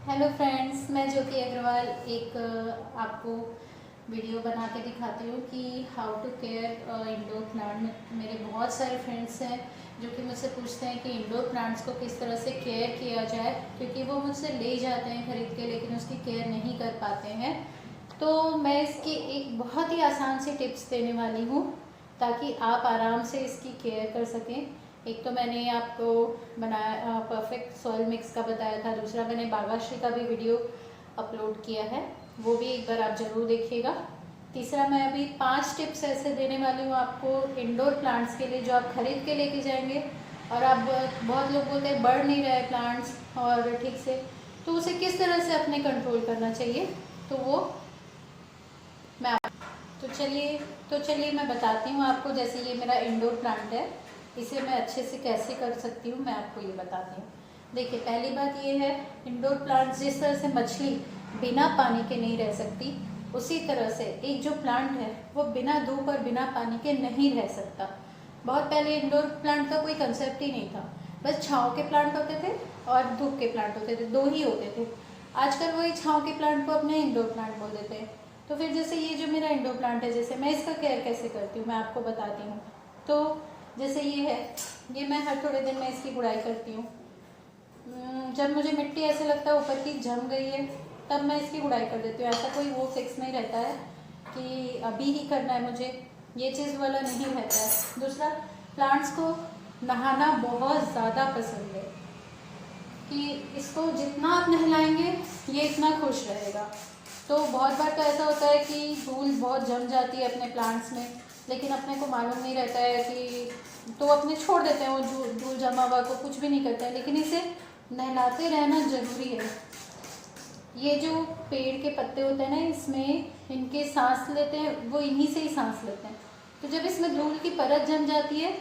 Hello friends, मैं ज्योति अग्रवाल एक आपको वीडियो बना के दिखाती हूँ कि how to care indoor plant. मेरे बहुत सारे फ्रेंड्स हैं जो कि मुझसे पूछते हैं कि इंडोर प्लांट्स को किस तरह से केयर किया जाए, क्योंकि वो मुझसे ले जाते हैं खरीद के लेकिन उसकी केयर नहीं कर पाते हैं। तो मैं इसकी एक बहुत ही आसान सी टिप्स देने वाली हूँ ताकि आप आराम से इसकी केयर कर सकें। एक तो मैंने आपको बनाया परफेक्ट सॉइल मिक्स का बताया था, दूसरा मैंने बागाश्री का भी वीडियो अपलोड किया है, वो भी एक बार आप ज़रूर देखिएगा। तीसरा मैं अभी 5 टिप्स ऐसे देने वाली हूँ आपको इंडोर प्लांट्स के लिए जो आप खरीद के लेके जाएंगे और आप बहुत लोग बोलते हैं बढ़ नहीं रहे प्लांट्स और ठीक से, तो उसे किस तरह से अपने कंट्रोल करना चाहिए, तो वो मैं तो चलिए मैं बताती हूँ आपको। जैसे ये मेरा इंडोर प्लांट है, इसे मैं अच्छे से कैसे कर सकती हूँ मैं आपको ये बताती हूँ। देखिए, पहली बात ये है, इंडोर प्लांट जिस तरह से मछली बिना पानी के नहीं रह सकती, उसी तरह से एक जो प्लांट है वो बिना धूप और बिना पानी के नहीं रह सकता। बहुत पहले इंडोर प्लांट का कोई कंसेप्ट ही नहीं था, बस छाँव के प्लांट होते थे और धूप के प्लांट होते थे, दो ही होते थे। आजकल वही छाँव के प्लांट को अपने इंडोर प्लांट बोल देते हैं। तो फिर जैसे ये जो मेरा इंडोर प्लांट है, जैसे मैं इसका केयर कैसे करती हूँ मैं आपको बताती हूँ। तो जैसे ये है, ये मैं हर थोड़े दिन में इसकी गुड़ाई करती हूँ। जब मुझे मिट्टी ऐसे लगता है ऊपर की जम गई है, तब मैं इसकी गुड़ाई कर देती हूँ। ऐसा कोई वो फिक्स नहीं रहता है कि अभी ही करना है मुझे, ये चीज़ वाला नहीं रहता है। दूसरा, प्लांट्स को नहाना बहुत ज़्यादा पसंद है कि इसको जितना आप नहलाएंगे ये इतना खुश रहेगा। तो बहुत बार तो ऐसा होता है कि धूल बहुत जम जाती है अपने प्लांट्स में, लेकिन अपने को मालूम नहीं रहता है कि, तो अपने छोड़ देते हैं वो धूल जमा हुआ को, कुछ भी नहीं करते हैं। लेकिन इसे नहलाते रहना ज़रूरी है। ये जो पेड़ के पत्ते होते हैं ना, इसमें इनके सांस लेते हैं, वो इन्हीं से ही सांस लेते हैं। तो जब इसमें धूल की परत जम जाती है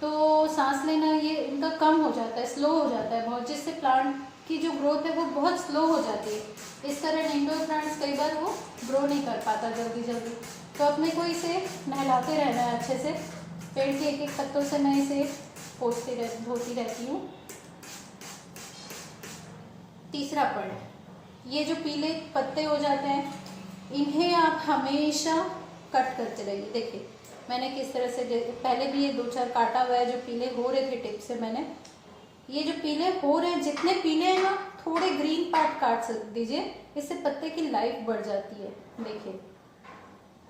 तो सांस लेना ये इनका कम हो जाता है, स्लो हो जाता है बहुत, जिससे प्लांट की जो ग्रोथ है वो बहुत स्लो हो जाती है। इस कारण इंडोर प्लांट्स कई बार वो ग्रो नहीं कर पाता जल्दी जल्दी। तो अपने को इसे नहलाते रहना है अच्छे से। पेड़ के एक एक पत्तों से मैं इसे धोती रहती हूँ। तीसरा पॉइंट, ये जो पीले पत्ते हो जाते हैं, इन्हें आप हमेशा कट करते रहिए। देखिए मैंने किस तरह से, पहले भी ये 2-4 काटा हुआ है जो पीले हो रहे थे टिप से। मैंने ये जो पीले हो रहे हैं, जितने पीले हैं ना, थोड़े ग्रीन पार्ट काट दीजिए, इससे पत्ते की लाइफ बढ़ जाती है। देखिए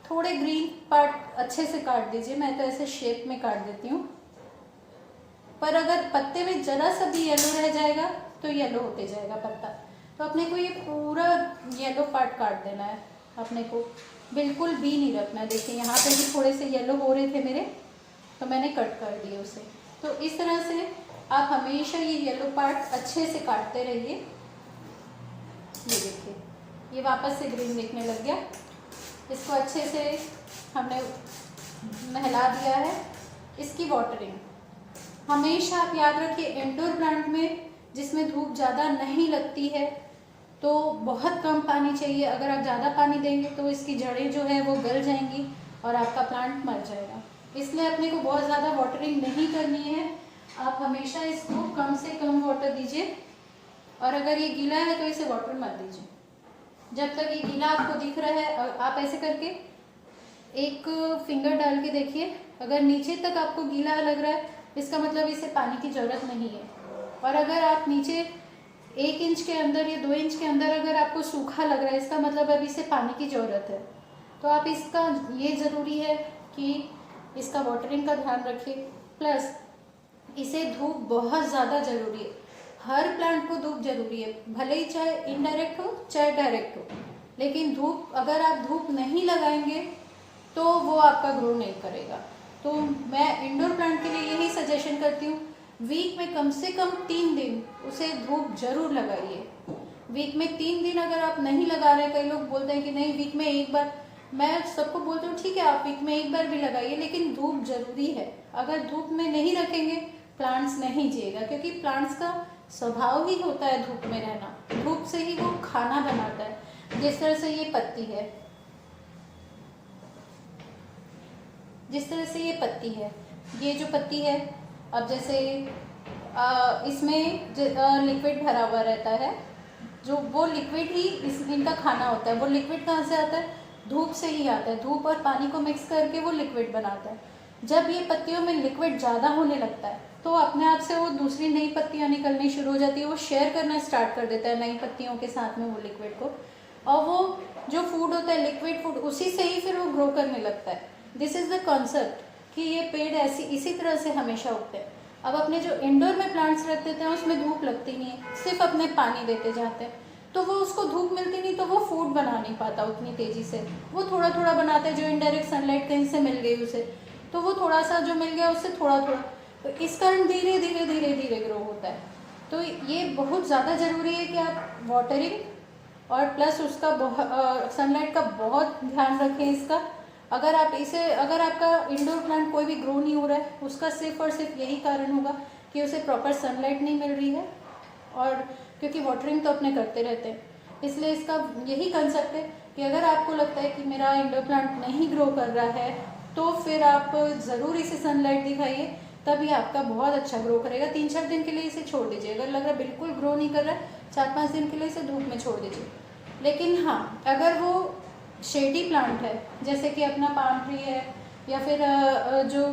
थोड़े ग्रीन पार्ट अच्छे से काट दीजिए, मैं तो ऐसे शेप में काट देती हूँ। पर अगर पत्ते में जरा सा भी येलो रह जाएगा तो येलो होते जाएगा पत्ता। तो अपने को ये पूरा येलो पार्ट काट देना है, अपने को बिल्कुल भी नहीं रखना है। देखिए यहाँ पे भी थोड़े से येलो हो रहे थे मेरे, तो मैंने कट कर दिए उसे। तो इस तरह से आप हमेशा ये येलो पार्ट अच्छे से काटते रहिए। ये देखिए ये वापस से ग्रीन दिखने लग गया। इसको अच्छे से हमने नहला दिया है। इसकी वाटरिंग हमेशा आप याद रखिए, इंडोर प्लांट में जिसमें धूप ज़्यादा नहीं लगती है तो बहुत कम पानी चाहिए। अगर आप ज़्यादा पानी देंगे तो इसकी जड़ें जो है वो गल जाएंगी और आपका प्लांट मर जाएगा। इसलिए अपने को बहुत ज़्यादा वाटरिंग नहीं करनी है। आप हमेशा इसको कम से कम वाटर दीजिए, और अगर ये गीला है तो इसे वाटर मत दीजिए। जब तक ये गीला आपको दिख रहा है, आप ऐसे करके एक फिंगर डाल के देखिए, अगर नीचे तक आपको गीला लग रहा है इसका मतलब इसे पानी की ज़रूरत नहीं है। और अगर आप नीचे 1 इंच के अंदर या 2 इंच के अंदर अगर आपको सूखा लग रहा है, इसका मतलब अभी इसे पानी की ज़रूरत है। तो आप इसका ये ज़रूरी है कि इसका वाटरिंग का ध्यान रखिए। प्लस इसे धूप बहुत ज़्यादा ज़रूरी है। हर प्लांट को धूप ज़रूरी है, भले ही चाहे इनडायरेक्ट हो चाहे डायरेक्ट हो, लेकिन धूप, अगर आप धूप नहीं लगाएंगे तो वो आपका ग्रो नहीं करेगा। तो मैं इंडोर प्लांट के लिए यही सजेशन करती हूँ, वीक में कम से कम 3 दिन उसे धूप जरूर लगाइए। वीक में 3 दिन अगर आप नहीं लगा रहे, कई लोग बोलते हैं कि नहीं वीक में 1 बार, मैं सबको बोलती हूँ ठीक है आप वीक में 1 बार भी लगाइए, लेकिन धूप जरूरी है। अगर धूप में नहीं रखेंगे प्लांट्स नहीं जिएगा, क्योंकि प्लांट्स का स्वभाव ही होता है धूप में रहना, धूप से ही वो खाना बनाता है। जिस तरह से ये पत्ती है, जिस तरह से ये पत्ती है, ये जो पत्ती है, अब जैसे इसमें लिक्विड भरा हुआ रहता है, जो वो लिक्विड ही इनका खाना होता है। वो लिक्विड कहाँ से आता है? धूप से ही आता है। धूप और पानी को मिक्स करके वो लिक्विड बनाता है। जब ये पत्तियों में लिक्विड ज़्यादा होने लगता है तो अपने आप से वो दूसरी नई पत्तियाँ निकलनी शुरू हो जाती है। वो शेयर करना स्टार्ट कर देता है नई पत्तियों के साथ में वो लिक्विड को, और वो जो फूड होता है लिक्विड फूड, उसी से ही फिर वो ग्रो करने लगता है। दिस इज़ द कॉन्सेप्ट कि ये पेड़ ऐसी इसी तरह से हमेशा उगते हैं। अब अपने जो इंडोर में प्लांट्स रखते थे उसमें धूप लगती नहीं है, सिर्फ अपने पानी देते जाते हैं, तो वो उसको धूप मिलती नहीं तो वो फूड बना नहीं पाता उतनी तेज़ी से। वो थोड़ा थोड़ा बनाता है, जो इनडायरेक्ट सनलाइट कहीं से मिल गई उसे, तो वो थोड़ा सा जो मिल गया उससे थोड़ा थोड़ा, तो इस कारण धीरे धीरे धीरे धीरे ग्रो होता है। तो ये बहुत ज़्यादा ज़रूरी है कि आप वाटरिंग और प्लस उसका सनलाइट का बहुत ध्यान रखें इसका। अगर आपका इंडोर प्लांट कोई भी ग्रो नहीं हो रहा है, उसका सिर्फ और सिर्फ यही कारण होगा कि उसे प्रॉपर सनलाइट नहीं मिल रही है, और क्योंकि वाटरिंग तो अपने करते रहते हैं। इसलिए इसका यही कंसेप्ट है कि अगर आपको लगता है कि मेरा इंडोर प्लांट नहीं ग्रो कर रहा है तो फिर आप ज़रूर इसे सनलाइट दिखाइए, तभी आपका बहुत अच्छा ग्रो करेगा। 3-4 दिन के लिए इसे छोड़ दीजिए। अगर लग रहा है बिल्कुल ग्रो नहीं कर रहा है, 4-5 दिन के लिए इसे धूप में छोड़ दीजिए। लेकिन हाँ, अगर वो शेडी प्लांट है, जैसे कि अपना पाम ट्री है, या फिर जो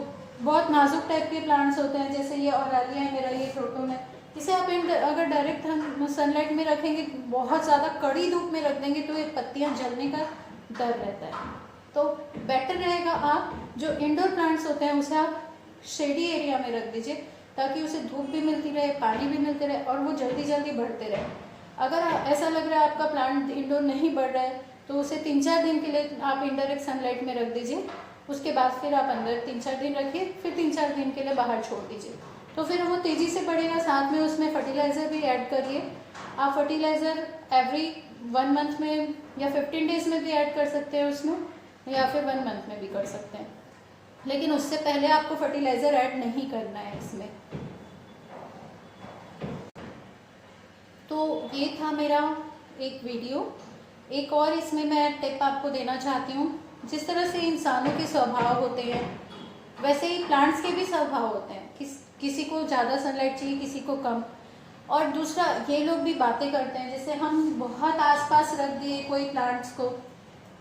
बहुत नाजुक टाइप के प्लांट्स होते हैं, जैसे ये ऑरालिया है मेरा, ये क्रोटोन है, इसे आप अगर डायरेक्ट सनलाइट में रखेंगे, बहुत ज़्यादा कड़ी धूप में रख देंगे तो ये पत्तियाँ जलने का डर रहता है। तो बेटर रहेगा आप जो इंडोर प्लांट्स होते हैं उसे आप शेडी एरिया में रख दीजिए, ताकि उसे धूप भी मिलती रहे, पानी भी मिलते रहे, और वो जल्दी जल्दी बढ़ते रहे। अगर ऐसा लग रहा है आपका प्लांट इंडोर नहीं बढ़ रहा है तो उसे 3-4 दिन के लिए आप इनडायरेक्ट सनलाइट में रख दीजिए। उसके बाद फिर आप अंदर 3-4 दिन रखिए, फिर 3-4 दिन के लिए बाहर छोड़ दीजिए, तो फिर वो तेज़ी से बढ़ेगा। साथ में उसमें फर्टिलाइज़र भी ऐड करिए। आप फर्टिलाइज़र एवरी 1 मंथ में या 15 डेज़ में भी ऐड कर सकते हैं उसमें, या फिर 1 मंथ में भी कर सकते हैं, लेकिन उससे पहले आपको फर्टिलाइज़र ऐड नहीं करना है इसमें। तो ये था मेरा एक वीडियो। एक और इसमें मैं टिप आपको देना चाहती हूँ। जिस तरह से इंसानों के स्वभाव होते हैं वैसे ही प्लांट्स के भी स्वभाव होते हैं। किसी को ज़्यादा सनलाइट चाहिए, किसी को कम। और दूसरा, ये लोग भी बातें करते हैं। जैसे हम बहुत आसपास रख दिए कोई प्लांट्स को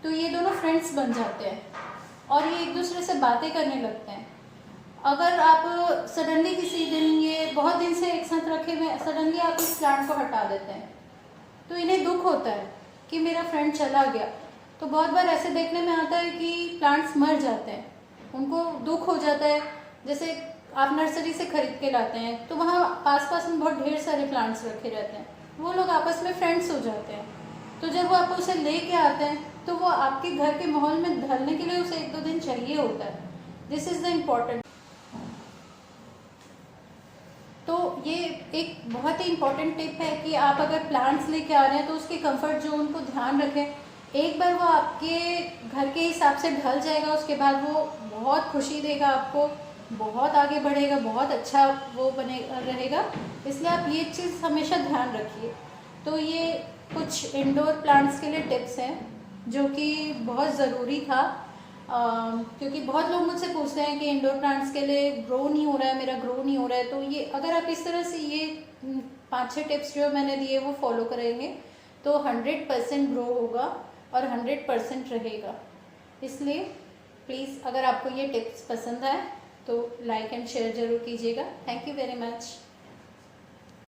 तो ये दोनों फ्रेंड्स बन जाते हैं और ये एक दूसरे से बातें करने लगते हैं। अगर आप सडनली किसी दिन, ये बहुत दिन से एक साथ रखे हुए, सडनली आप इस प्लांट को हटा देते हैं तो इन्हें दुख होता है कि मेरा फ्रेंड चला गया। तो बहुत बार ऐसे देखने में आता है कि प्लांट्स मर जाते हैं, उनको दुख हो जाता है। जैसे आप नर्सरी से खरीद के लाते हैं तो वहाँ पास में बहुत ढेर सारे प्लांट्स रखे रहते हैं, वो लोग आपस में फ्रेंड्स हो जाते हैं। तो जब वो आप उसे ले के आते हैं तो वो आपके घर के माहौल में ढलने के लिए उसे 1-2 दिन चाहिए होता है। This is the important. तो ये एक बहुत ही इम्पॉर्टेंट टिप है कि आप अगर प्लांट्स लेके आ रहे हैं तो उसके कंफर्ट जोन को ध्यान रखें। एक बार वो आपके घर के हिसाब से ढल जाएगा, उसके बाद वो बहुत खुशी देगा आपको, बहुत आगे बढ़ेगा, बहुत अच्छा वो बने रहेगा। इसलिए आप ये चीज़ हमेशा ध्यान रखिए। तो ये कुछ इंडोर प्लांट्स के लिए टिप्स हैं जो कि बहुत ज़रूरी था, क्योंकि बहुत लोग मुझसे पूछते हैं कि इंडोर प्लांट्स के लिए ग्रो नहीं हो रहा है, मेरा ग्रो नहीं हो रहा है। तो ये अगर आप इस तरह से ये 5-6 टिप्स जो मैंने दिए वो फॉलो करेंगे तो 100% ग्रो होगा और 100% रहेगा। इसलिए प्लीज़ अगर आपको ये टिप्स पसंद आए तो लाइक एंड शेयर ज़रूर कीजिएगा। Thank you very much.